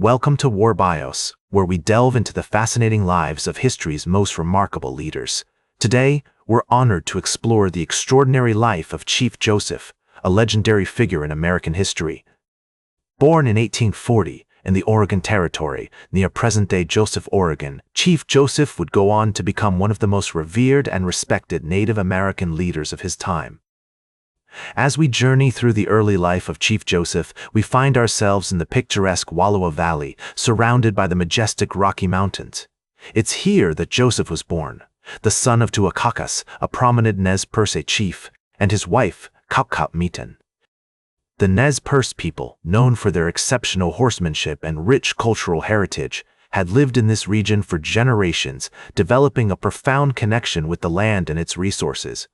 Welcome to War Bios, where we delve into the fascinating lives of history's most remarkable leaders. Today, we're honored to explore the extraordinary life of Chief Joseph, a legendary figure in American history. Born in 1840 in the Oregon Territory, near present-day Joseph, Oregon, Chief Joseph would go on to become one of the most revered and respected Native American leaders of his time. As we journey through the early life of Chief Joseph, we find ourselves in the picturesque Wallowa Valley, surrounded by the majestic Rocky Mountains. It's here that Joseph was born, the son of Tuakakas, a prominent Nez Perce chief, and his wife, Kapkapmitan. The Nez Perce people, known for their exceptional horsemanship and rich cultural heritage, had lived in this region for generations, developing a profound connection with the land and its resources.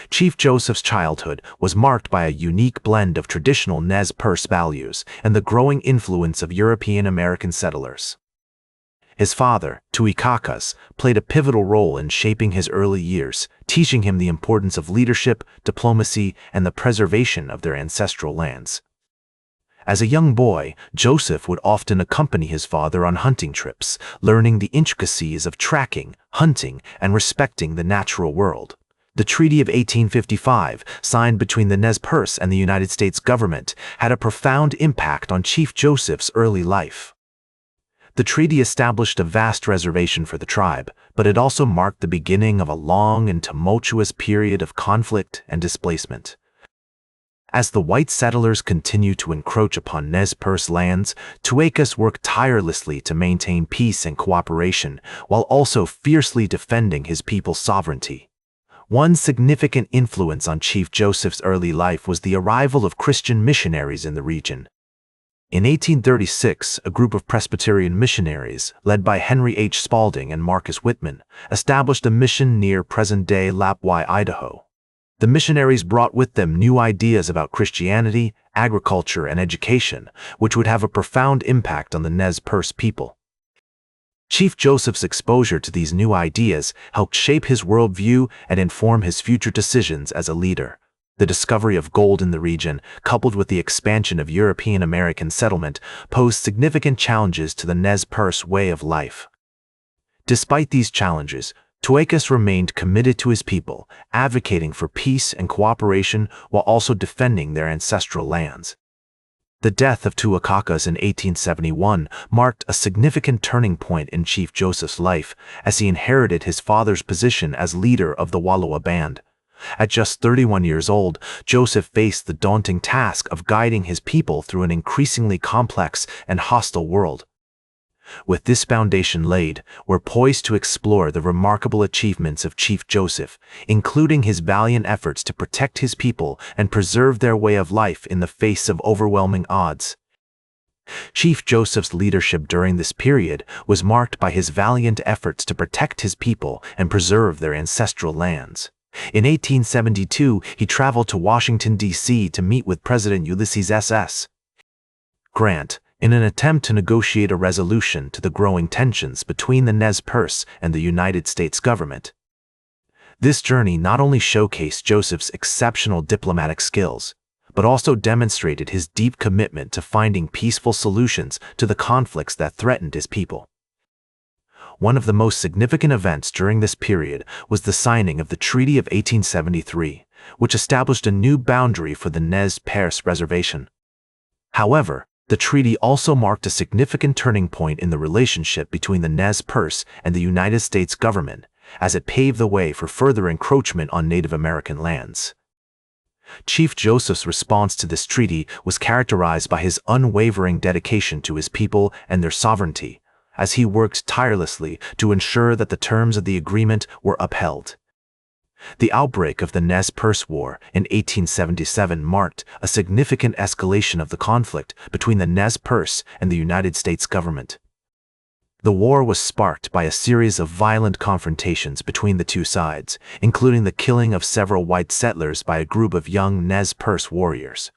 Chief Joseph's childhood was marked by a unique blend of traditional Nez Perce values and the growing influence of European-American settlers. His father, Tuakakas, played a pivotal role in shaping his early years, teaching him the importance of leadership, diplomacy, and the preservation of their ancestral lands. As a young boy, Joseph would often accompany his father on hunting trips, learning the intricacies of tracking, hunting, and respecting the natural world. The Treaty of 1855, signed between the Nez Perce and the United States government, had a profound impact on Chief Joseph's early life. The treaty established a vast reservation for the tribe, but it also marked the beginning of a long and tumultuous period of conflict and displacement. As the white settlers continued to encroach upon Nez Perce lands, Tuakakas worked tirelessly to maintain peace and cooperation, while also fiercely defending his people's sovereignty. One significant influence on Chief Joseph's early life was the arrival of Christian missionaries in the region. In 1836, a group of Presbyterian missionaries, led by Henry H. Spalding and Marcus Whitman, established a mission near present-day Lapwai, Idaho. The missionaries brought with them new ideas about Christianity, agriculture, and education, which would have a profound impact on the Nez Perce people. Chief Joseph's exposure to these new ideas helped shape his worldview and inform his future decisions as a leader. The discovery of gold in the region, coupled with the expansion of European-American settlement, posed significant challenges to the Nez Perce way of life. Despite these challenges, Tuakakas remained committed to his people, advocating for peace and cooperation while also defending their ancestral lands. The death of Tuakakas in 1871 marked a significant turning point in Chief Joseph's life, as he inherited his father's position as leader of the Wallowa band. At just 31 years old, Joseph faced the daunting task of guiding his people through an increasingly complex and hostile world. With this foundation laid, we're poised to explore the remarkable achievements of Chief Joseph, including his valiant efforts to protect his people and preserve their way of life in the face of overwhelming odds. Chief Joseph's leadership during this period was marked by his valiant efforts to protect his people and preserve their ancestral lands. In 1872, he traveled to Washington, D.C. to meet with President Ulysses S. Grant, in an attempt to negotiate a resolution to the growing tensions between the Nez Perce and the United States government. This journey not only showcased Joseph's exceptional diplomatic skills, but also demonstrated his deep commitment to finding peaceful solutions to the conflicts that threatened his people. One of the most significant events during this period was the signing of the Treaty of 1873, which established a new boundary for the Nez Perce Reservation. However, the treaty also marked a significant turning point in the relationship between the Nez Perce and the United States government, as it paved the way for further encroachment on Native American lands. Chief Joseph's response to this treaty was characterized by his unwavering dedication to his people and their sovereignty, as he worked tirelessly to ensure that the terms of the agreement were upheld. The outbreak of the Nez Perce War in 1877 marked a significant escalation of the conflict between the Nez Perce and the United States government. The war was sparked by a series of violent confrontations between the two sides, including the killing of several white settlers by a group of young Nez Perce warriors.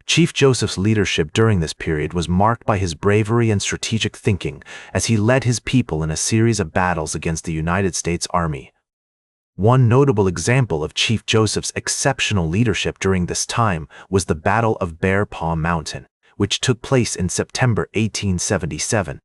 Chief Joseph's leadership during this period was marked by his bravery and strategic thinking as he led his people in a series of battles against the United States Army. One notable example of Chief Joseph's exceptional leadership during this time was the Battle of Bear Paw Mountain, which took place in September 1877.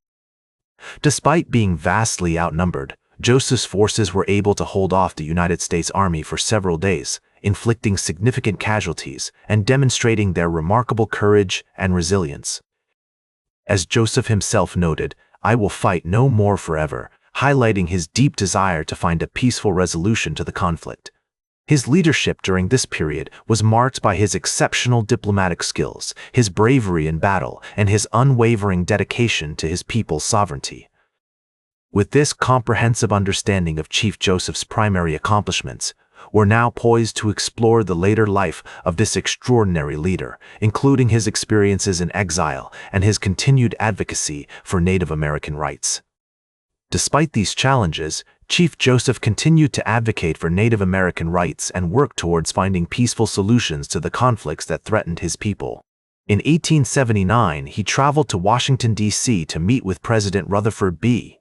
Despite being vastly outnumbered, Joseph's forces were able to hold off the United States Army for several days, inflicting significant casualties and demonstrating their remarkable courage and resilience. As Joseph himself noted, "I will fight no more forever," highlighting his deep desire to find a peaceful resolution to the conflict. His leadership during this period was marked by his exceptional diplomatic skills, his bravery in battle, and his unwavering dedication to his people's sovereignty. With this comprehensive understanding of Chief Joseph's primary accomplishments, we're now poised to explore the later life of this extraordinary leader, including his experiences in exile and his continued advocacy for Native American rights. Despite these challenges, Chief Joseph continued to advocate for Native American rights and work towards finding peaceful solutions to the conflicts that threatened his people. In 1879, he traveled to Washington, D.C. to meet with President Rutherford B.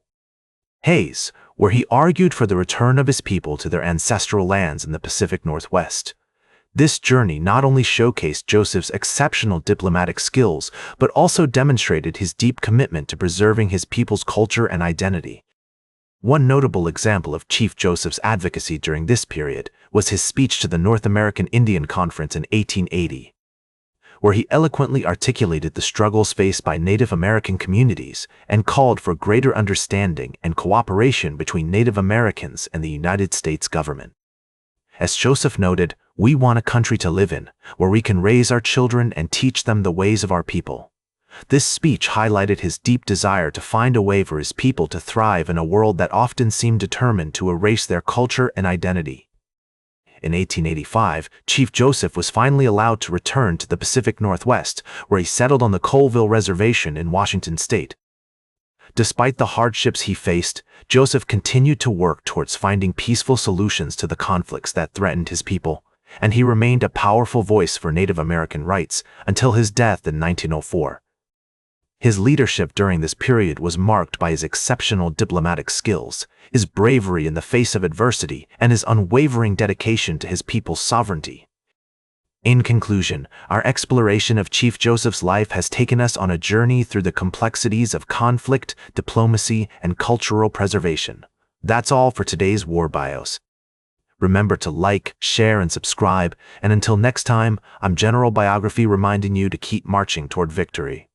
Hayes, where he argued for the return of his people to their ancestral lands in the Pacific Northwest. This journey not only showcased Joseph's exceptional diplomatic skills, but also demonstrated his deep commitment to preserving his people's culture and identity. One notable example of Chief Joseph's advocacy during this period was his speech to the North American Indian Conference in 1880, where he eloquently articulated the struggles faced by Native American communities and called for greater understanding and cooperation between Native Americans and the United States government. As Joseph noted, "We want a country to live in, where we can raise our children and teach them the ways of our people." This speech highlighted his deep desire to find a way for his people to thrive in a world that often seemed determined to erase their culture and identity. In 1885, Chief Joseph was finally allowed to return to the Pacific Northwest, where he settled on the Colville Reservation in Washington state. Despite the hardships he faced, Joseph continued to work towards finding peaceful solutions to the conflicts that threatened his people, and he remained a powerful voice for Native American rights until his death in 1904. His leadership during this period was marked by his exceptional diplomatic skills, his bravery in the face of adversity, and his unwavering dedication to his people's sovereignty. In conclusion, our exploration of Chief Joseph's life has taken us on a journey through the complexities of conflict, diplomacy, and cultural preservation. That's all for today's War Bios. Remember to like, share, and subscribe, and until next time, I'm General Biography reminding you to keep marching toward victory.